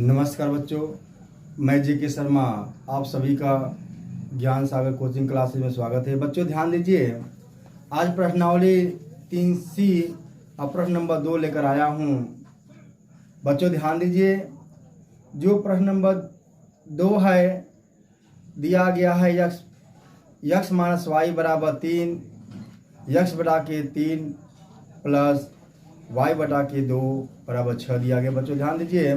नमस्कार बच्चों, मैं जी के शर्मा आप सभी का ज्ञान सागर कोचिंग क्लासेस में स्वागत है। बच्चों ध्यान दीजिए, आज प्रश्नावली 3C और प्रश्न नंबर 2 लेकर आया हूँ। बच्चों ध्यान दीजिए, जो प्रश्न नंबर 2 है दिया गया है यक्स माइनस वाई बराबर 3, यक्स बटा के 3 प्लस वाई बटा के 2 बराबर 6 दिया गया। बच्चों ध्यान दीजिए,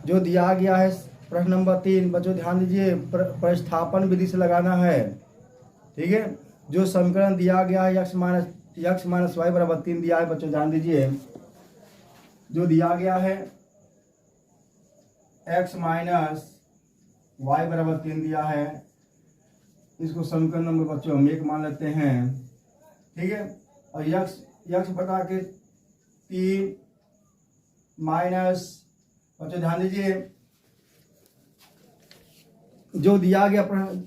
जो दिया गया है प्रश्न नंबर 3, बच्चों ध्यान दीजिए प्रतिस्थापन विधि से लगाना है। ठीक है, जो समीकरण दिया गया है यक्स माइनस वाई बराबर 3 दिया है। बच्चों ध्यान दीजिए, जो दिया गया है एक्स माइनस वाई बराबर 3 दिया है, इसको समीकरण नंबर बच्चों हम 1 मान लेते हैं। ठीक है, और यक्स बटा के 3 माइनस, बच्चों ध्यान दीजिए, जो दिया गया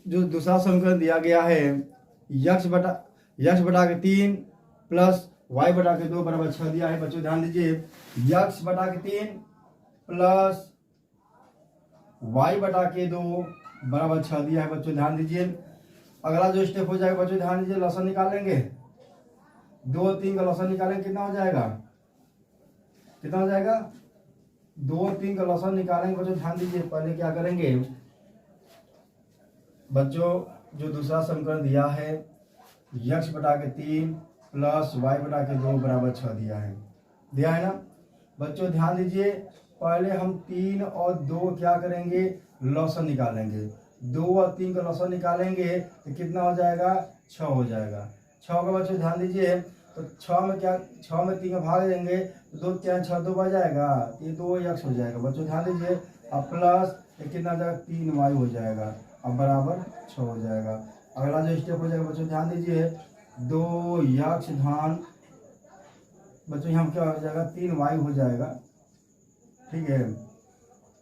जो दूसरा समीकरण दिया गया है यक्स बटा के 3 प्लस वाई बटा के 2 बराबर 6 दिया है। बच्चों ध्यान दीजिए, यक्स बटा के 3 प्लस वाई बटा के 2 बराबर 6 दिया है। बच्चों ध्यान दीजिए, अगला जो स्टेप हो जाएगा, बच्चों ध्यान दीजिए, लसन निकालेंगे। 2 3 का लसन निकालेंगे, कितना हो जाएगा, 2 3 का लसन निकालेंगे। बच्चों ध्यान दीजिए, पहले क्या करेंगे बच्चों, जो दूसरा समीकरण दिया है यक्स बटा के 3 प्लस वाई बटा के 2 बराबर 6 दिया है ना। बच्चों ध्यान दीजिए, पहले हम 3 और 2 क्या करेंगे, लसन निकालेंगे। 2 और 3 का लसन निकालेंगे तो कितना हो जाएगा, 6 हो जाएगा। 6 का बच्चों ध्यान दीजिए, तो 6 में 3 का भाग देंगे तो 2 3 6 2 बच जाएगा, ये 2 यक्स हो जाएगा। बच्चों ध्यान दीजिए, अब प्लस कितना हो जाएगा, 3 वाई हो जाएगा, अब बराबर 6 हो जाएगा। अगला जो स्टेप हो जाएगा, बच्चों ध्यान दीजिए, 2 यक्स धन, बच्चों यहाँ क्या हो जाएगा, 3 वाई हो जाएगा। ठीक है,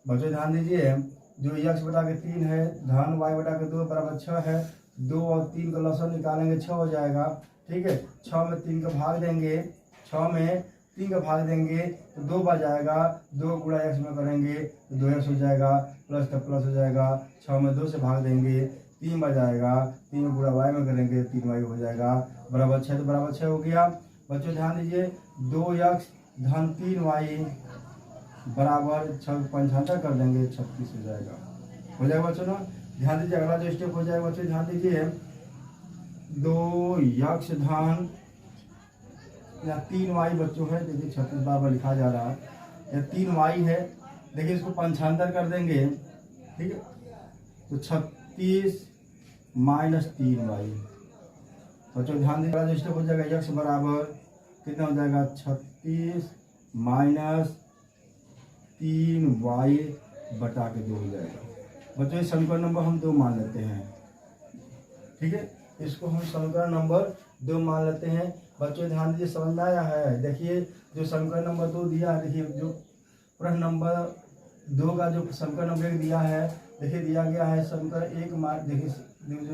बच्चों ध्यान दीजिए, जो यक्स बटा के 3 है धन वाई बटा के 2 बराबर 6 है। 2 और 3 का लसन निकालेंगे, 6 हो जाएगा। ठीक है, 6 में 3 का भाग देंगे, 6 में 3 का भाग देंगे तो 2 बच जाएगा। 2 गुणा एक्स में करेंगे तो 2x हो जाएगा, प्लस का प्लस हो जाएगा। 6 में 2 से भाग देंगे, 3 बच जाएगा। 3 गुणा वाई में करेंगे 3 वाई हो जाएगा, बराबर 6, तो बराबर 6 हो गया। बच्चों ध्यान दीजिए, 2x धन 3 वाई बराबर 6 75 कर देंगे, 36 हो जाएगा बच्चों ना। ध्यान दीजिए, अगला जो स्टेप हो जाएगा बच्चों ध्यान दीजिए, 2 यक्स धन या 3 वाई बच्चों है, देखिए 36 बार लिखा जा रहा है, या 3 वाई है, देखिए इसको 75 कर देंगे। ठीक है, तो 36 माइनस 3 वाई। बच्चों ध्यान दीजिए, जो स्टेप हो जाएगा यक्स बराबर कितना हो जाएगा, 36 माइनस 3 वाई बटा के 2 हो जाएगा। बच्चों इस समीकरण नंबर हम 2 मान लेते हैं। ठीक है, इसको हम समीकरण नंबर 2 मान लेते हैं। बच्चों ध्यान दीजिए, समझ में आया है। देखिए जो समीकरण नंबर 2 दिया है, देखिए जो प्रश्न नंबर 2 का जो समीकरण नंबर 1 दिया है, देखिए दिया गया है समीकरण 1, देखिए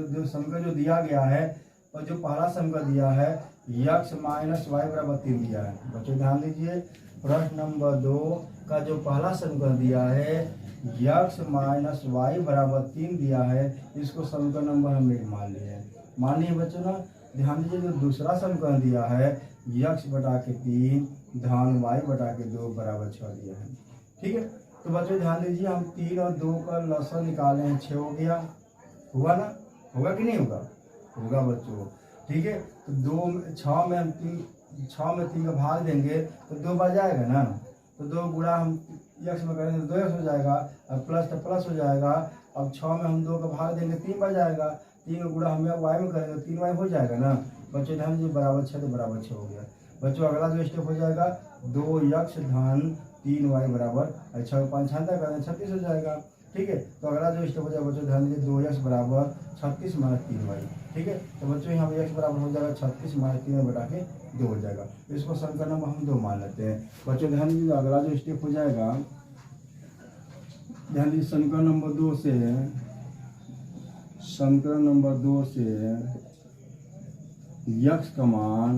जो समीकरण जो दिया गया है और जो पहला समीकरण दिया है यक्स माइनस वाई बराबर 3 दिया है। बच्चों ध्यान दीजिए, प्रश्न नंबर 2 का जो पहला समीकरण दिया है यक्स माइनस वाई बराबर 3 दिया है, इसको समीकरण नंबर हम 1 मान लिए मानिए बच्चों ना। ध्यान दीजिए, जो दूसरा समीकरण दिया है यक्स बटा के 3 धन वाई बटा के 2 बराबर 6 दिया है। ठीक है, तो बच्चों ध्यान दीजिए, हम 3 और 2 का लसन निकाले हैं, 6 हो गया, हुआ ना, होगा कि नहीं होगा, होगा बच्चों। ठीक है, तो 6 में 3 का भाग देंगे तो 2 बच जाएगा ना, तो 2 गुणा हम यक्स में करेंगे तो 2x हो जाएगा, और प्लस तो प्लस हो जाएगा। अब 6 में हम 2 का भाग देंगे 3 बच जाएगा, 3 का गुणा हम वाई में करेंगे 3 वाई हो जाएगा ना। बच्चों ध्यान दीजिए, बराबर 6, तो बराबर 6 हो गया। बच्चों अगला जो स्टेप हो जाएगा, 2 यक्स धन 3 वाई बराबर 6 75 करेंगे 36 हो जाएगा। ठीक है, तो अगला जो स्टेप हो जाएगा बच्चों ध्यान दीजिए, 2 यक्स बराबर 36 माइनस 3 वाई। ठीक है, तो बच्चों यहाँ एक्स बराबर हो जाएगा 36 माइनस 3 बटा के 2 हो जाएगा। इसको समीकरण नंबर हम 2 मान लेते हैं। बच्चों ध्यान दीजिए, अगला जो स्टेप हो जाएगा, ध्यान दीजिए, समीकरण नंबर 2 से यक्स का मान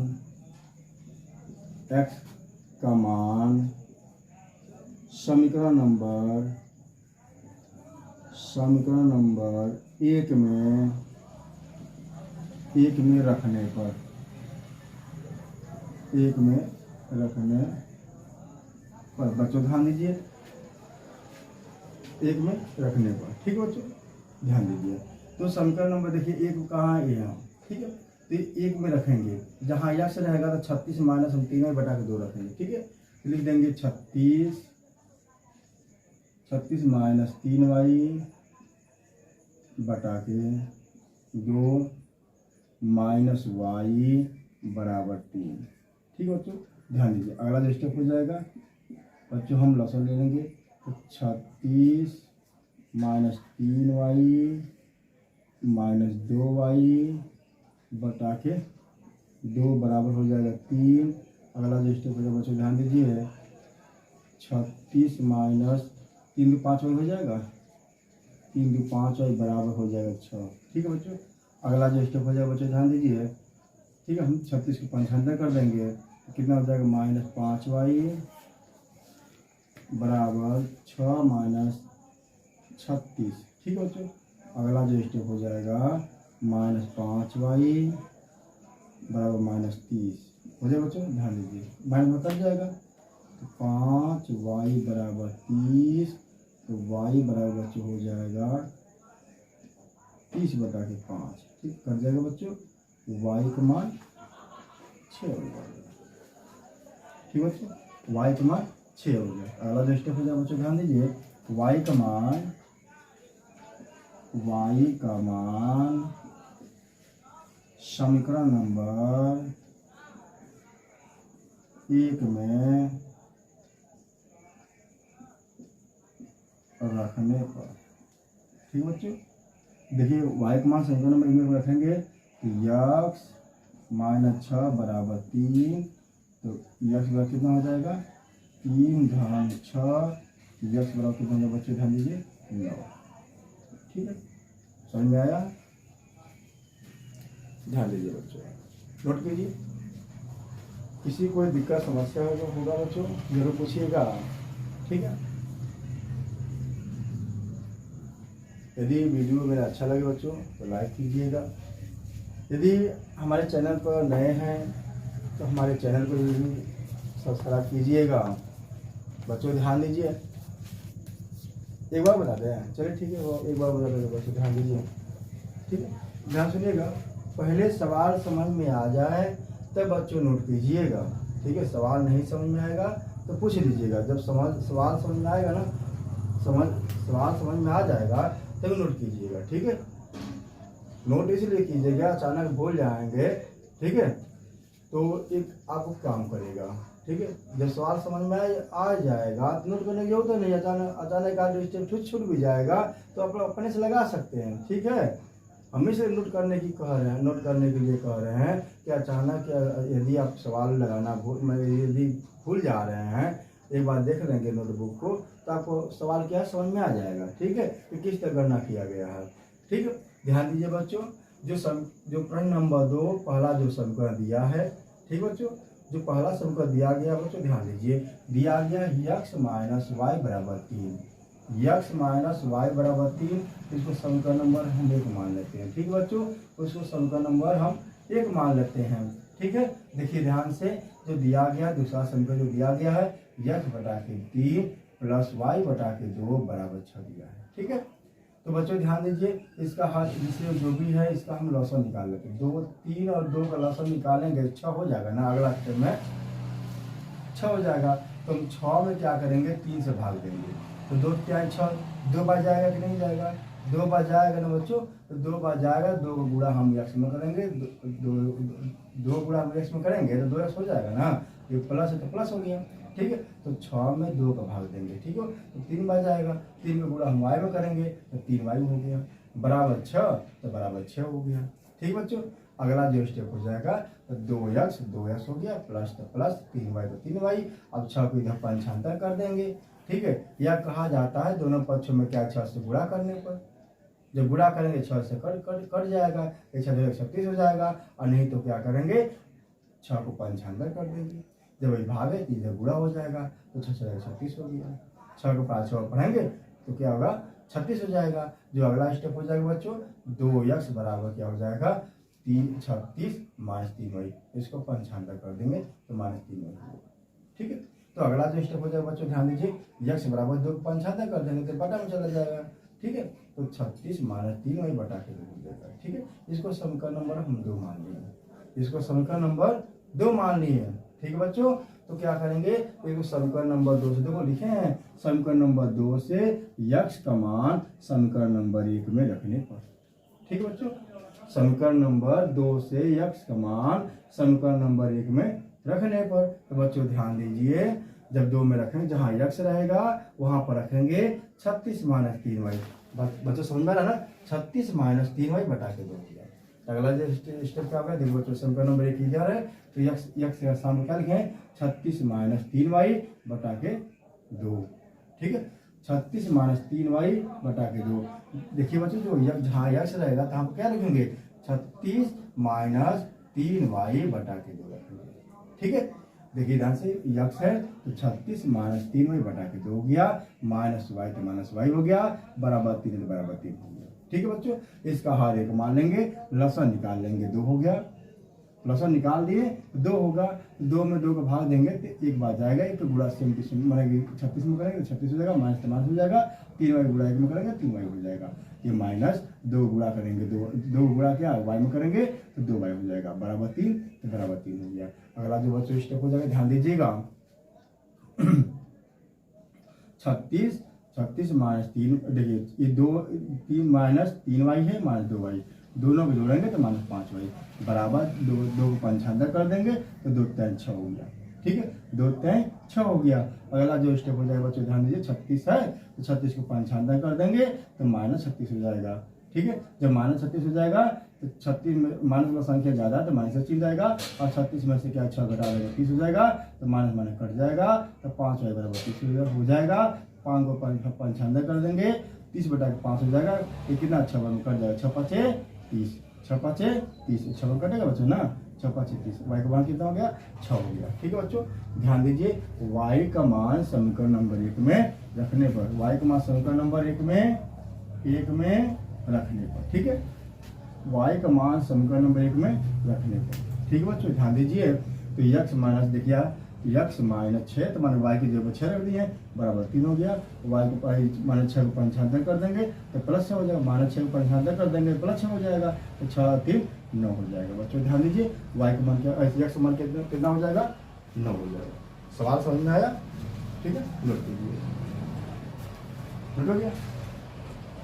समीकरण नंबर समीकरण नंबर एक में रखने पर, बच्चों ध्यान दीजिए, एक में रखने पर, ठीक है बच्चों ध्यान दीजिए। तो समीकरण नंबर देखिए एक कहाँ है यहाँ, ठीक है, तो एक में रखेंगे, जहाँ यक्स रहेगा तो 36 माइनस हम 3 बटा के 2 रखेंगे, ठीक है, तो लिख देंगे 36 माइनस 3y बटा के 2 माइनस y बराबर 3, ठीक है बच्चों ध्यान दीजिए। अगला जो स्टेप हो जाएगा बच्चों हम लसन ले लेंगे, तो 36 माइनस 3y माइनस 2y बटा के 2 बराबर हो जाएगा 3। अगला जो स्टेप हो जाएगा बच्चों ध्यान दीजिए, 36 माइनस 3 2 5 हो जाएगा, 3 2 5 y बराबर हो जाएगा 6, ठीक है बच्चों। अगला जो स्टेप हो जाएगा बच्चों ध्यान दीजिए, ठीक है, हम 36 को 55 कर देंगे तो कितना हो जाएगा माइनस 5y बराबर 6 माइनस 36, ठीक है बच्चों। अगला जो स्टेप हो जाएगा माइनस 5y बराबर माइनस 30 हो जाएगा बच्चों ध्यान दीजिए, माइनस में कट जाएगा तो 5y बराबर 30, तो y बराबर बच्चों हो जाएगा 30 बटा के 5, ठीक कर जाएगा बच्चों, y का मान 6 हो जाएगा, ठीक बच्चों y का मान 6 हो गया। अगला जो स्टेप हो जाएगा बच्चों ध्यान दीजिए, y का मान समीकरण नंबर एक में रखने पर, ठीक बच्चों देखिए y का मान समीकरण नंबर एक में रखेंगे तो यक्स माइनस 6 बराबर 3, तो यक्स बराबर कितना हो जाएगा 3 धन 6, यक्स बराबर कितना हो जाएगा बच्चे ध्यान दीजिए 9, ठीक है समझ में आया, ध्यान दीजिए बच्चों नोट कीजिए। किसी कोई दिक्कत समस्या होगा बच्चों जरूर पूछिएगा, ठीक है। यदि वीडियो मेरा अच्छा लगे बच्चों तो लाइक कीजिएगा, यदि हमारे चैनल पर नए हैं तो हमारे चैनल को भी सब्सक्राइब कीजिएगा बच्चों ध्यान दीजिए। एक बार बता दें, चलिए ठीक है, वो एक बार बता देंगे बच्चों ध्यान दीजिए, ठीक है ध्यान सुनिएगा। पहले सवाल समझ में आ जाए तब बच्चों नोट कीजिएगा, ठीक है, सवाल नहीं समझ में आएगा तो पूछ लीजिएगा, जब सवाल समझ में आएगा ना, सवाल समझ में आ जाएगा तभी नोट कीजिएगा, ठीक है। नोट इसलिए कीजिएगा अचानक भूल जाएंगे, ठीक है, तो एक आपको काम करेगा, ठीक है। जब सवाल समझ में आ जाएगा तो नोट करने की जरूरत नहीं, अचानक आज स्टेप छूट भी जाएगा तो आप अपने से लगा सकते हैं, ठीक है। हम से नोट करने के लिए कह रहे हैं कि अचानक यदि आप सवाल लगाना यदि भूल जा रहे हैं, एक बार देख लेंगे नोटबुक को तो आपको सवाल क्या समझ में आ जाएगा, ठीक है, कि किस तरह गणना किया गया है, ठीक है। ध्यान दीजिए बच्चों, जो प्रश्न नंबर 2 पहला जो समीकरण दिया है, ठीक बच्चों, जो पहला समीकरण दिया गया बच्चों ध्यान दीजिए, दिया गया यक्स माइनस वाई बराबर 3, यक्स माइनस वाई बराबर 3, इसको समीकरण नंबर हम 1 मान लेते हैं, ठीक बच्चों, उसको समीकरण नंबर हम 1 मान लेते हैं, ठीक है। देखिए ध्यान से, जो दिया गया दूसरा समीकरण जो दिया गया है यक्स बटा के 3 प्लस वाई बटा के 2 बराबर 6 दिया है, ठीक है। तो बच्चों ध्यान दीजिए, इसका हल जिससे जो भी है इसका हम लॉसन निकाल लेते हैं, 2 3 और 2 का लॉसन निकालेंगे 6 हो जाएगा ना, अगला स्टेप में 6 हो जाएगा, तो हम 6 में क्या करेंगे 3 से भाग देंगे, तो 2 क्या 6 2 बार जाएगा कि नहीं जाएगा, 2 बार जाएगा ना बच्चों, तो 2 बार जाएगा, 2 का गुणा हम यक्स में करेंगे, 2 गुणा हम यक्स में करेंगे तो 2x हो जाएगा ना, ये प्लस है तो प्लस हो गया, ठीक है। तो 6 में 2 का भाग देंगे, ठीक है, तो 3 बार जाएगा, 3 का गुणा हम y में करेंगे तो 3y हो गया, बराबर 6 तो बराबर 6 हो गया, ठीक बच्चों। अगला जो स्टेप हो जाएगा तो 2x हो गया, प्लस तो प्लस, 3y तो 3y, अब 6 को इधर पंचांतर कर देंगे, ठीक है। यह कहा जाता है दोनों पक्षों में क्या 6 से गुणा करने पर, जब गुणा करेंगे 6 से कट जाएगा, 36 हो जाएगा, और नहीं तो क्या करेंगे 6 को पंचांतर कर देंगे, जब वही भागे तो इधर गुणा हो जाएगा तो 6 36 हो गया, 6 को 5 और पढ़ेंगे तो क्या होगा 36 हो जाएगा। जो अगला स्टेप हो जाएगा बच्चों 2x बराबर क्या हो जाएगा 36 माइनस 3y। इसको 95 कर देंगे तो माइनस 3y होगा। ठीक है, तो अगला जो स्टेप हो जाएगा बच्चों ध्यान दीजिए x बराबर 2 को 95 कर देंगे तो बटा में चला जाएगा। ठीक है, तो 36 माइनस 3y बटा के 2 हो जाएगा। ठीक है, इसको समीकरण नंबर हम 2 मान लिए, इसको समीकरण नंबर 2 मान लिए। ठीक है बच्चों, तो क्या करेंगे एक समीकरण नंबर 2 से देखो लिखे हैं समीकरण नंबर 2 से x का मान समीकरण नंबर 1 में रखने पर। ठीक है बच्चों, समीकरण नंबर 2 से x का मान समीकरण नंबर 1 में रखने पर। तो बच्चों ध्यान दीजिए जब 2 में रखेंगे जहां x रहेगा वहां पर रखेंगे 36 माइनस 3y। बच्चों समझ में आ रहा ना, 36 माइनस 3y बटा के 2 किया। अगला जो स्टेप क्या होगा देखो बच्चों समीकरण नंबर 1 क्या है तो x का सामने क्या लिखें 36 माइनस 3y बटा के 2। ठीक है, 36 माइनस 3y बटा के 2। देखिए बच्चों जो जहाँ x रहेगा तो हम क्या लिखेंगे 36 माइनस 3y बटा के 2 रखेंगे। ठीक है, देखिए ध्यान से x है तो 36 माइनस 3y बटा के 2 हो गया, माइनस y तो माइनस y हो गया, बराबर 3 तो बराबर 3 हो गया। ठीक है बच्चों, इसका हर एक मान लेंगे, लसन निकाल लेंगे, 2 हो गया, लसन निकाल दिए 2 होगा, 2 में 2 को भाग देंगे तो 1 बार जाएगा, एक तो गुणा सेम टू सेम मानेगी 36 में करेंगे तो 36 हो जाएगा, माइनस तो माइनस हो जाएगा, 3y गुणा 1 में करेंगे 3y हो जाएगा, ये माइनस 2 गुणा करेंगे 2 गुणा क्या y में करेंगे तो 2y हो जाएगा, बराबर 3 तो बराबर 3 हो गया। अगला जो बच्चों स्टेप हो जाएगा ध्यान दीजिएगा 36 माइनस 3 देखिए ये 3 माइनस 3y है माइनस 2y, दोनों को जोड़ेंगे तो माइनस 5y बराबर 2 को 95 कर देंगे तो 2 3 6 हो गया। ठीक है, 2 3 6 हो गया। अगला जो स्टेप हो जाएगा बच्चों ध्यान दीजिए 36 है तो 36 को 95 कर देंगे तो माइनस 36 हो जाएगा। ठीक है, जब माइनस 36 हो जाएगा तो 36 में माइनस का संख्या ज्यादा है तो माइनस 36 जाएगा और 36 में से क्या 6 घटा देगा 30 हो जाएगा तो माइनस माइनस कट जाएगा तो 5y बराबर 30 हो जाएगा। 5 को 95 कर देंगे 30 बटा के 5 हो जाएगा, ये कितना अच्छा बन कट जाएगा 6 5 30, 6 5 30, 6 कटेगा बच्चों ना, 6 5 30, y का मान कितना हो गया 6 हो गया। ठीक है बच्चों, ध्यान दीजिए y का मान समीकरण नंबर 1 में रखने पर, y का मान समीकरण नंबर 1 में रखने पर। ठीक है, y का मान समीकरण नंबर 1 में रखने पर। ठीक है बच्चों, ध्यान दीजिए तो x माइनस देखिए x माइनस 6 तो माने y की जगह 6 रख दिए बराबर 3 हो गया, y को माइनस 6 को 95 कर देंगे तो प्लस 6 हो जाएगा, माइनस 6 को 95 कर देंगे प्लस 6 हो जाएगा तो 6 3 9 हो जाएगा। बच्चों ध्यान दीजिए y का मान क्या x का मान कितना हो जाएगा 9 हो जाएगा। सवाल समझ में आया? ठीक है, नोट कीजिए, नोट हो गया।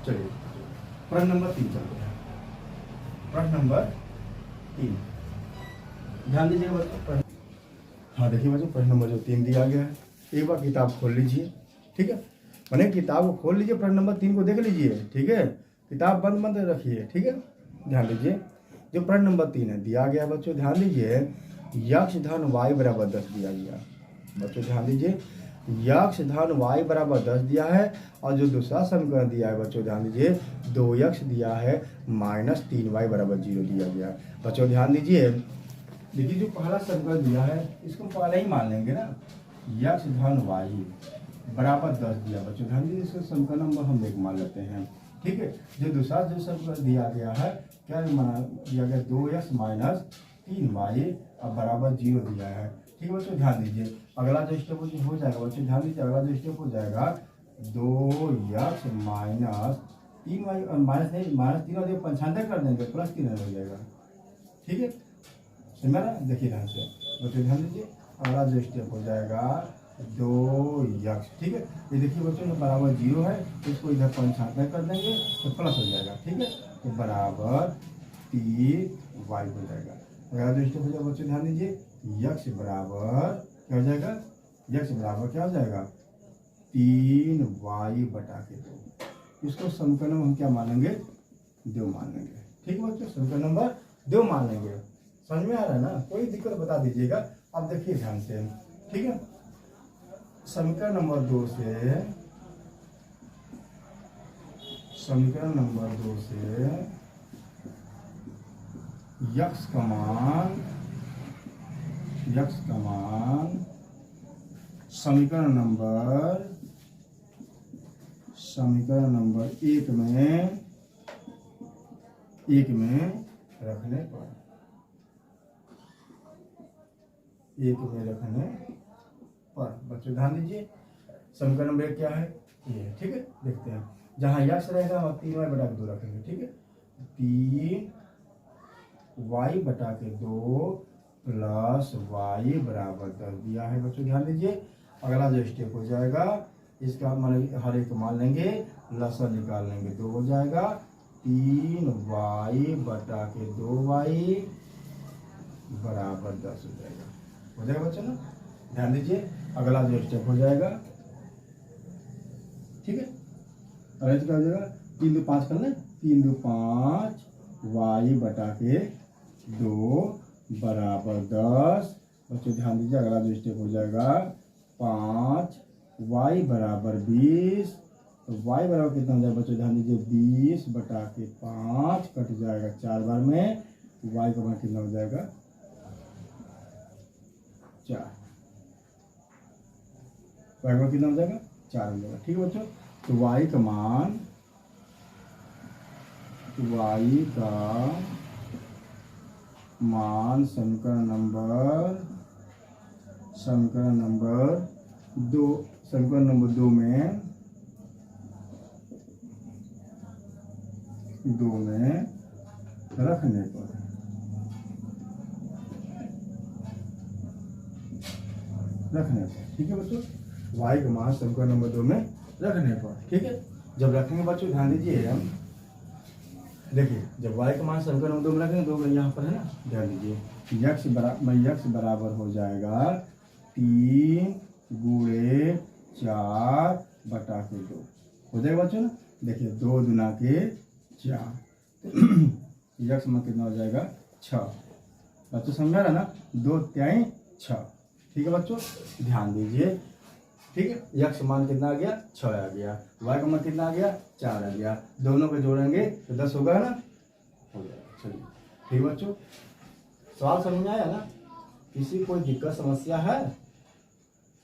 चलिए प्रश्न नंबर 3 चलते हैं। प्रश्न नंबर 3 ध्यान दीजिएगा बच्चों। हाँ देखिए बच्चों प्रश्न नंबर जो 3 दिया गया है, एक बार किताब खोल लीजिए। ठीक है, मैंने किताब को खोल लीजिए, प्रश्न नंबर 3 को देख लीजिए। ठीक है, किताब बंद मत रखिए। ठीक है, ध्यान दीजिए जो प्रश्न नंबर 3 है दिया गया बच्चों, ध्यान दीजिए यक्ष धन y बराबर 10 दिया गया। बच्चों ध्यान दीजिए यक्ष धन y बराबर 10 दिया है और जो दूसरा समीकरण दिया है बच्चों ध्यान दीजिए 2x दिया है माइनस 3y बराबर 0 दिया गया। बच्चों ध्यान दीजिए, देखिए जो पहला समीकरण दिया है इसको पहले ही मान लेंगे ना, यक्ष धन y बराबर 10 दिया। बच्चों ध्यान दीजिए इसका समीकरण नंबर हम 1 मान लेते हैं। ठीक है, जो दूसरा जो समीकरण दिया गया है क्या दिया गया 2x माइनस 3y और बराबर 0 दिया है। ठीक है बच्चों, ध्यान दीजिए अगला जो स्टेप हो जाएगा बच्चों, ध्यान दीजिए अगला जो स्टेप हो जाएगा 2x माइनस 3y और माइनस 3 और 95 कर देंगे प्लस 3 हो जाएगा। ठीक है, समझ रहा है? देखिए ध्यान से बच्चों ध्यान दीजिए अगला जो स्टेप हो जाएगा 2x। ठीक है, ये देखिए बच्चों ये बराबर 0 है, इसको इधर 95 कर देंगे तो प्लस हो जाएगा। ठीक है, तो बराबर 3y हो जाएगा। अगला जो स्टेप हो जाएगा बच्चों ध्यान दीजिए x बराबर क्या हो जाएगा, x बराबर क्या हो जाएगा 3y बटा के 2। इसको समीकरण में हम क्या मानेंगे 2 मान लेंगे। ठीक है बच्चों, समीकरण नंबर 2 मान लेंगे। समझ में आ रहा है ना, कोई दिक्कत बता दीजिएगा। अब देखिए ध्यान से। ठीक है, समीकरण नंबर 2 से यक्स का मान समीकरण समीकरण नंबर एक में रखने पर बच्चों ध्यान दीजिए, समीकरण नंबर एक क्या है, ये। ठीक है, देखते हैं। जहां यक्स रहेगा वहां 3y बटा के 2 रखेंगे। ठीक है, 3y बटा के 2 प्लस y बराबर 10 दिया है बच्चों, ध्यान दीजिए। अगला जो स्टेप हो जाएगा, इसका मान हर एक मान लेंगे, लसन निकाल लेंगे, 2 हो जाएगा। 3y बटा के 2y बराबर 10 हो जाएगा बच्चों ना, ध्यान दीजिए। अगला जो स्टेप हो जाएगा, ठीक है, अरेंज क्या हो जाएगा, 3 2 5 कर लें, 3 2 5 y बटा के 2 बराबर 10 बच्चों ध्यान दीजिए। अगला जो स्टेप हो जाएगा 5 y बराबर 20, तो y बराबर कितना हो जाएगा बच्चों, ध्यान दीजिए, 20 बटा के 5 कट जाएगा 4 बार में, तो y का मान कितना हो जाएगा 4, y का मान कितना हो जाएगा 4 हो जाएगा। ठीक है बच्चों, तो y का मान समीकरण नंबर 2 में रखने पर, ठीक है बच्चों, y का मान समीकरण नंबर 2 में रखने पर। ठीक है, जब रखेंगे बच्चों ध्यान दीजिए, हम देखिए, जब y का मान समीकरण नंबर 2 में रखेंगे, 2 यहाँ पर है ना, ध्यान दीजिए, यक्स बराबर हो जाएगा 3 गुणे 4 बटा के 2 हो जाएगा बच्चों ना। देखिए 2 दूना के 4, यक्स मान कितना हो जाएगा 6 बच्चों, समझा रहा ना, 2 3 6। ठीक है बच्चों, ध्यान दीजिए। ठीक है, यक्स मान कितना आ गया 6 आ गया, y का मान कितना आ गया 4 आ गया, दोनों को जोड़ेंगे तो 10 होगा ना, हो जाएगा। चलिए ठीक बच्चों, सवाल समझ में आया ना, किसी कोई दिक्कत समस्या है?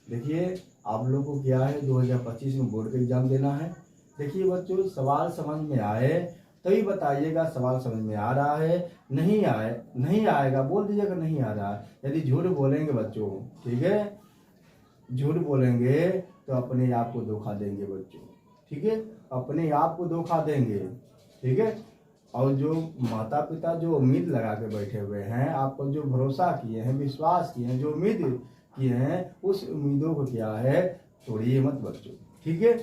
देखिए आप लोग को क्या है, 2025 में बोर्ड का एग्जाम देना है। देखिए बच्चों, सवाल समझ में आए तभी बताइएगा सवाल समझ में आ रहा है, नहीं आएगा बोल दीजिएगा नहीं आ रहा है। यदि झूठ बोलेंगे बच्चों, ठीक है, झूठ बोलेंगे तो अपने आप को धोखा देंगे बच्चों। ठीक है, अपने आप को धोखा देंगे। ठीक है, और जो माता पिता जो उम्मीद लगा के बैठे हुए हैं, आपको जो भरोसा किए हैं, विश्वास किए हैं, जो उम्मीद किए हैं, उस उम्मीदों को क्या है, तोड़िए मत बच्चों। ठीक है,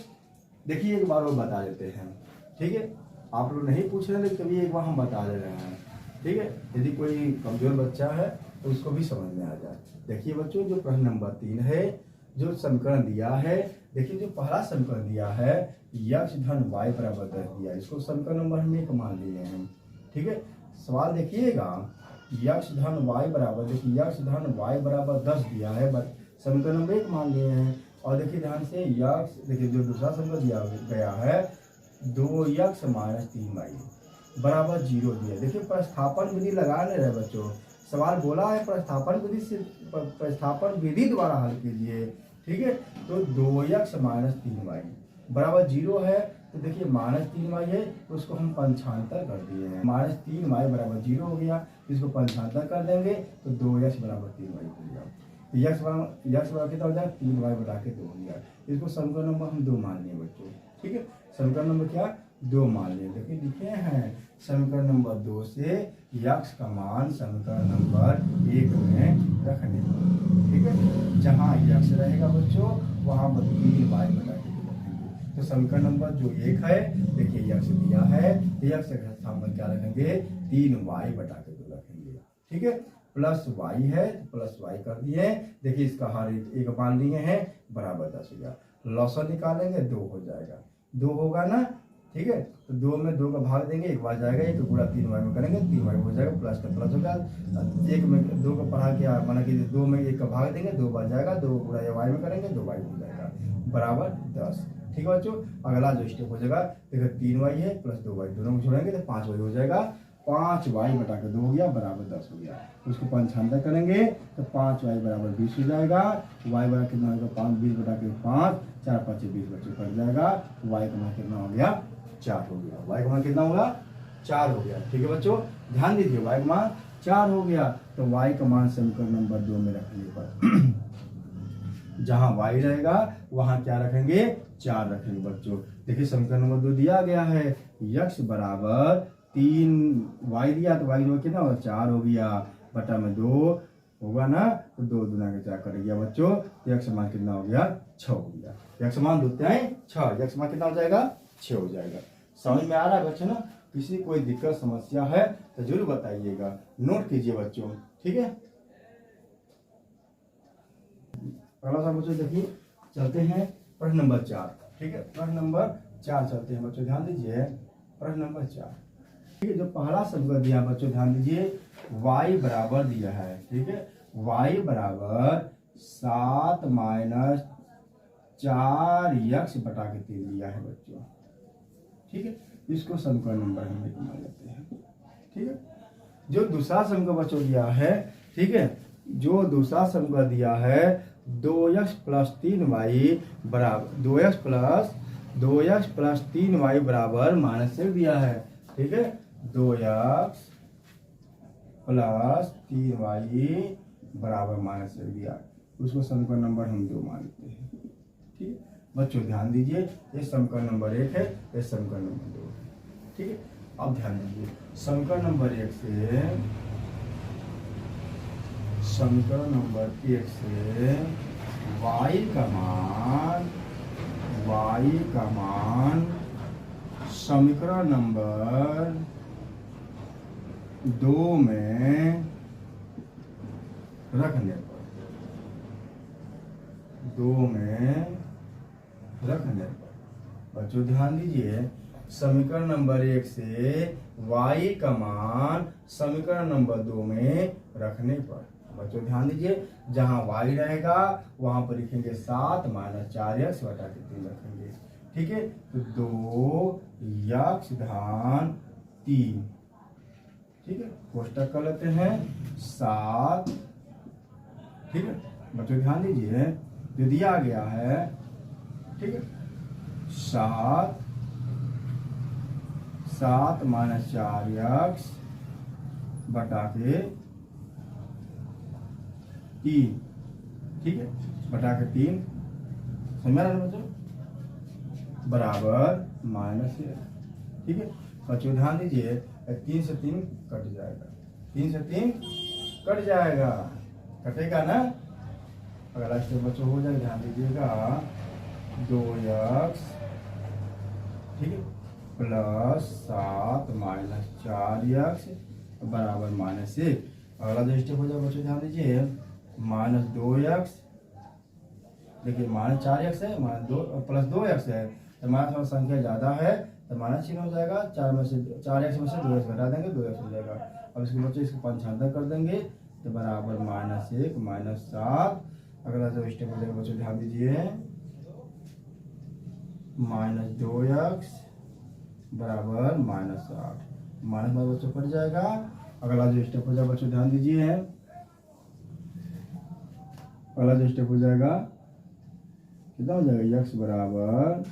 देखिए एक बार वो बता देते हैं। ठीक है, आप लोग नहीं पूछ रहे लेकिन कभी एक बार हम बता दे रहे हैं। ठीक है, यदि कोई कमजोर बच्चा है तो उसको भी समझ में आ जाए। देखिए बच्चों, जो प्रश्न नंबर 3 है, जो समीकरण दिया है, देखिए जो पहला समीकरण दिया है, यक्स धन y बराबर 10 दिया, इसको समीकरण नंबर हम 1 मान लिए हैं। ठीक है, सवाल देखिएगा, यक्स धन y बराबर, देखिए यक्स धन y बराबर 10 दिया है, समीकरण नंबर 1 मान लिए हैं। और देखिए ध्यान से, यक्स, देखिए जो दूसरा समीकरण दिया गया है, 2x माइनस 3y बराबर 0 दिया। देखिए प्रतिस्थापन विधि लगा नहीं रहे बच्चों, सवाल बोला है प्रतिस्थापन विधि द्वारा हल कीजिए। ठीक है, तो 2x माइनस 3y बराबर 0 है, तो देखिए माइनस 3y है, तो उसको हम पंचांतर कर दिए हैं, माइनस 3y बराबर 0 हो गया, इसको पंचांतर कर देंगे तो 2x बराबर 3y हो गया। यक्स बराबर कितना हो जाएगा, 3y बटा के 2 हो गया। इसको समीकरण नंबर हम 2 मान लिए बच्चों। ठीक है, समीकरण नंबर क्या 2 मान लिए। देखिए लिखे हैं समीकरण नंबर 2 से यक्स का मान समीकरण नंबर 1 में रखने पर। ठीक है, जहाँ यक्स रहेगा बच्चों वहाँ 3y बटा के 2 रखेंगे। तो समीकरण नंबर जो 1 है, देखिए यक्स दिया है, यक्स के स्थान पर क्या रखेंगे, 3y बटा के 2 रखेंगे। ठीक है, प्लस y है, प्लस y कर दिए। देखिए इसका हर एक मान लिए हैं, बराबर 10 हो गया। लॉसन निकालेंगे, 2 हो जाएगा, 2 होगा ना। ठीक है, तो 2 में 2 का भाग देंगे, 1 बार जाएगा, 1 गुणा 3y में करेंगे, 3y हो जाएगा, प्लस का प्लस होगा। 1 में 2 का पढ़ा के माना कि 2 में 1 का भाग देंगे, 2 बार जाएगा, 2 गुणा y में करेंगे, 2y हो जाएगा, बराबर 10। ठीक है बच्चों, अगला जो स्टेप हो जाएगा, देखो 3y है प्लस 2y, दोनों को जोड़ेंगे तो 5y हो जाएगा। 5y बटा के 2 हो गया बराबर 10 हो गया। उसको पंचांतर करेंगे तो 5y बराबर 20 हो जाएगा। y बराबर कितना होगा 5 20 बटा के 5 4 5 20 बच्चों कट जाएगा। y का मान कितना हो गया 4 हो गया। y का मान कितना होगा 4 हो गया। ठीक है बच्चों ध्यान दीजिए y का मान 4 हो गया तो y का मान समीकरण नंबर 2 में रखने पर जहां y रहेगा वहां क्या रखेंगे 4 रखेंगे बच्चों। देखिए समीकरण नंबर 2 दिया गया है x बराबर 3y दिया तो y जो कितना होगा 4 हो गया बटा में 2 होगा ना तो 2 दूना के 4 कट गया बच्चों। तो x मान कितना हो गया 6 हो गया। x मान दूते हैं 6 x मान कितना हो जाएगा 6 हो जाएगा। समझ में आ रहा है बच्चों ना। किसी कोई दिक्कत समस्या है तो जरूर बताइएगा नोट कीजिए बच्चों ठीक है। अगला सा बच्चों देखिए चलते हैं प्रश्न नंबर 4 ठीक है। प्रश्न नंबर 4 चलते हैं बच्चों ध्यान दीजिए। प्रश्न नंबर 4 ठीक है। जो पहला समीकरण दिया बच्चों ध्यान दीजिए y बराबर दिया है ठीक है। y बराबर 7 माइनस 4x बटा के 3 दिया है बच्चों ठीक है। इसको समीकरण नंबर हम मान लेते हैं ठीक है। जो दूसरा समीकरण बच्चों दिया है ठीक है। जो दूसरा समीकरण दिया है 2x प्लस 3y बराबर 2x प्लस 3y बराबर -1 दिया है ठीक है। 2x प्लस 3y बराबर -1 दिया उसको समीकरण नंबर हम 2 मानते हैं ठीक है। बच्चों ध्यान दीजिए ये समीकरण नंबर 1 है ये समीकरण नंबर 2 ठीक है। अब ध्यान दीजिए समीकरण नंबर 1 से समीकरण नंबर 1 से y का मान समीकरण नंबर 2 में रखने पर बच्चों ध्यान दीजिए समीकरण नंबर 1 से y का मान समीकरण नंबर 2 में रखने पर बच्चों ध्यान दीजिए जहां y रहेगा वहां पर लिखेंगे 7 माइनस 4x बटा के 3 रखेंगे ठीक है। तो 2x धन 3 ठीक है कोष्टक कर लेते हैं 7 ठीक है। बच्चों ध्यान दीजिए जो दिया गया है ठीक है 7 माइनस 4x बटा के 3 ठीक है बटा के 3 समझ रहा है बच्चों बराबर -1 ठीक है। बच्चों ध्यान दीजिए 3 से 3 कट जाएगा 3 से 3 कट जाएगा कटेगा ना। अगला स्टेप बच्चों हो जाएगा ध्यान दीजिएगा 2x ठीक है प्लस 7 माइनस 4x बराबर -1। अगला जो स्टेप हो जाएगा बच्चों ध्यान दीजिए -2x देखिए -4x है -2 प्लस 2x है तो हमारा थोड़ा संख्या ज़्यादा है तो माइनस चिन्ह हो जाएगा 4 में से 4x में से 2x घटा देंगे 2x हो जाएगा। अब इसके बच्चों इसको पंचांतर कर देंगे तो बराबर -1 -7। अगला जो स्टेप हो जाएगा बच्चों ध्यान दीजिए -2x बराबर -8 माइनस में बच्चों कट जाएगा। अगला जो स्टेप हो जाएगा बच्चों ध्यान दीजिए अगला जो स्टेप हो जाएगा कितना हो जाएगा x बराबर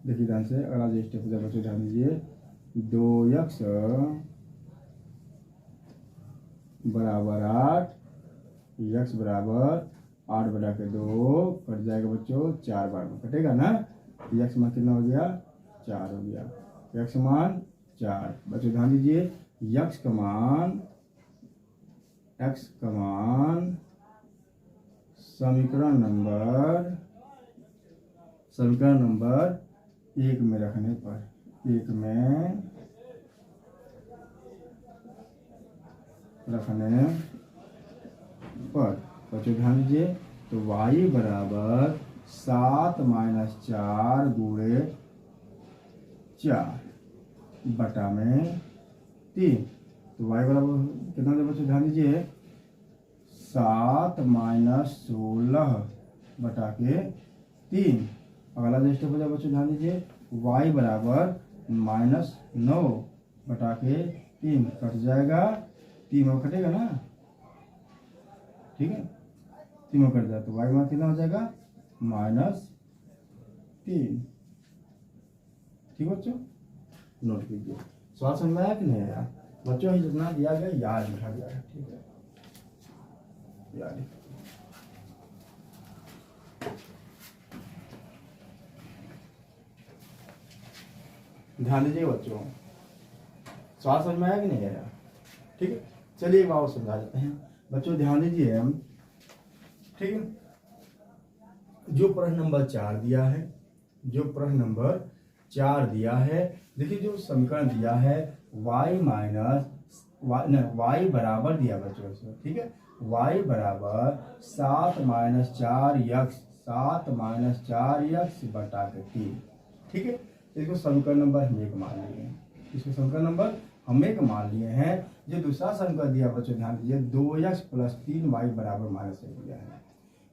देखिए ध्यान से अगला जो स्टेप हो जाएगा बच्चों ध्यान दीजिए 2x बराबर 8 x बराबर 8 बटा के 2 कट जाएगा बच्चों 4 बार में कटेगा ना। x मान कितना हो गया 4 हो गया x मान 4 बच्चों ध्यान दीजिए x का मान समीकरण नंबर 1 में रखने पर बच्चों ध्यान दीजिए तो y बराबर 7 माइनस 4 गुणे 4 बटा में 3 तो y बराबर कितना होगा बच्चों ध्यान दीजिए 7 माइनस 16 बटा के 3। अगला जो स्टेप हो जाएगा बच्चों ध्यान दीजिए y बराबर -9 बटा के 3 कट जाएगा, 3 और कटेगा ना, ठीक है, 3 और कट जाए तो y मान कितना हो जाएगा -3। ठीक बच्चों, नोट कीजिए। सवाल समझ में आया कि नहीं आया बच्चों? ही जितना दिया गया याद लिखा गया है, ठीक है, याद। ध्यान दीजिए बच्चों, सवाल समझ में आया कि नहीं आया? ठीक है, चलिए एक बार और समझा देते हैं बच्चों, ध्यान दीजिए। ठीक है, जो प्रश्न नंबर 4 दिया है, जो प्रश्न नंबर 4 दिया है, देखिए जो समीकरण दिया है y बराबर दिया बच्चों से, ठीक है, y बराबर 7 - 4x बटा के 3। ठीक है, इसको समीकरण नंबर हम 1 मान लिए हैं, इसको समीकरण नंबर हम 1 मान लिए हैं। जो दूसरा समीकरण दिया बच्चों ध्यान दीजिए, 2x + 3y बराबर -1 दिया है,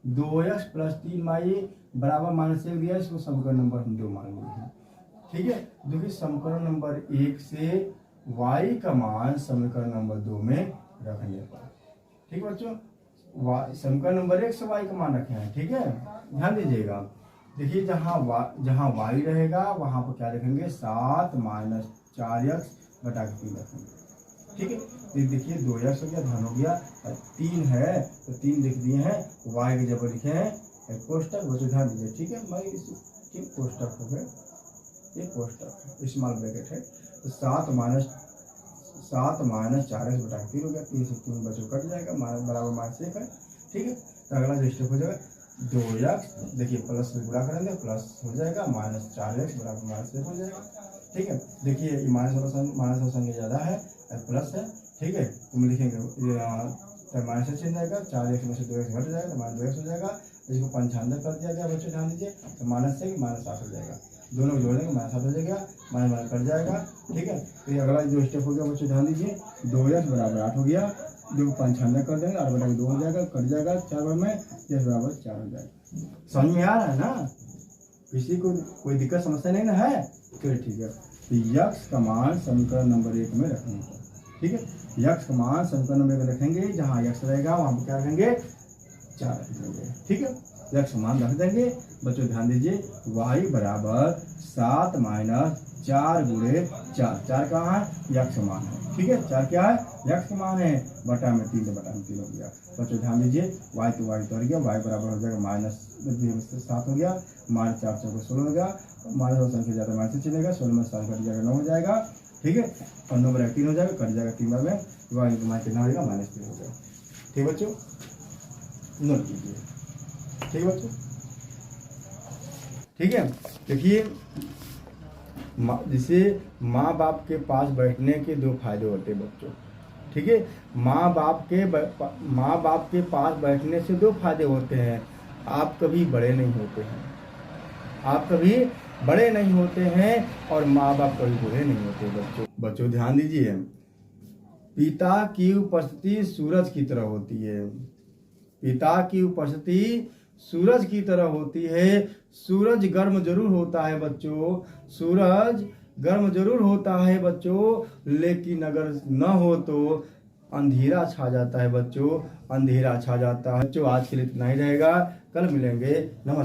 2x + 3y बराबर -1 दिया है, इसको समीकरण नंबर हम 2 मान लिए हैं। ठीक है, देखिए समीकरण नंबर 1 से y का मान समीकरण नंबर 2 में रखने पर, ठीक है बच्चों, समीकरण नंबर 1 से y का मान रखे हैं। ठीक है, ध्यान दीजिएगा, देखिए जहाँ y रहेगा वहां पर क्या रखेंगे 7 - 4x बटा के 3 रखेंगे। ठीक है, देखिए 2x हो गया, धन हो गया, 3 है तो 3 लिख दिए हैं, y की जगह लिखे हैं कोष्टक, बच्चों ध्यान दीजिए। ठीक है, मैं कोष्टक हो गए, ये कोष्टक स्मॉल ब्रैकेट है, तो 7 - 4x बटा के 3 हो गया, 3 से 3 बच्चों कट जाएगा, बराबर -1 है। ठीक है, तो अगला जो स्टेप हो जाएगा 2x, देखिए प्लस से गुणा करेंगे प्लस हो जाएगा, -4x बराबर -1 हो जाएगा। ठीक है, देखिए ये माइनस वाला संख्या ज़्यादा है, प्लस है। ठीक है, तो हम लिखेंगे माइनस से चेंज जाएगा, 4x में से 2x घट जाएगा तो -2x हो जाएगा, इसको 95 कर दिया गया बच्चों, ध्यान दीजिए, तो माइनस से -7 हो जाएगा, दोनों जोड़ेंगे -7 हो जाएगा, माइनस कट जाएगा। ठीक है, तो अगला जो स्टेप हो गया बच्चों ध्यान दीजिए, 2x बराबर 8 हो गया, जो 95 कर देंगे, 8 बटा के 2 हो जाएगा, कट जाएगा 4 बार में, x बराबर 4 हो जाएगा। समझ में आ रहा है ना? किसी को कोई दिक्कत समस्या नहीं ना है? चलिए ठीक है, तो x का मान समीकरण नंबर 1 में रखेंगे। ठीक है, x का मान समीकरण नंबर 1 में रखेंगे, जहाँ x रहेगा वहाँ पर क्या रखेंगे 4 रखेंगे। ठीक है, x का मान रख देंगे बच्चों, ध्यान दीजिए, y बराबर 7 - 4 × 4, 4 कहाँ है, x का मान है। ठीक है, 4 क्या है, x का मान है, बटा में 3 तो बटा में 3 हो गया बच्चों, ध्यान दीजिए, y तो y तो गया, y बराबर हो जाएगा -7 हो गया, -4 से 16 हो गया, माइनस संख्या ज़्यादा माइनस से चलेगा, 16 में 7 कट जाएगा 9 हो जाएगा। ठीक है, और 9 बराबर 3 हो जाएगा, कट जाएगा 3 बार में, y कितना हो जाएगा -3 हो जाएगा। ठीक बच्चों, नोट कीजिए। ठीक बच्चों, ठीक है, देखिए जैसे माँ बाप के पास बैठने के 2 फायदे होते हैं बच्चों। ठीक है, माँ बाप के पास बैठने से 2 फायदे होते हैं, आप कभी बड़े नहीं होते हैं, आप कभी बड़े नहीं होते हैं, और माँ बाप कभी बूढ़े नहीं होते बच्चों ध्यान दीजिए, पिता की उपस्थिति सूरज की तरह होती है, पिता की उपस्थिति सूरज की तरह होती है। सूरज गर्म जरूर होता है बच्चों, सूरज गर्म जरूर होता है बच्चों, लेकिन अगर न हो तो अंधेरा छा जाता है बच्चों, अंधेरा छा जाता है बच्चों। आज के लिए इतना ही रहेगा, कल मिलेंगे, नमस्कार।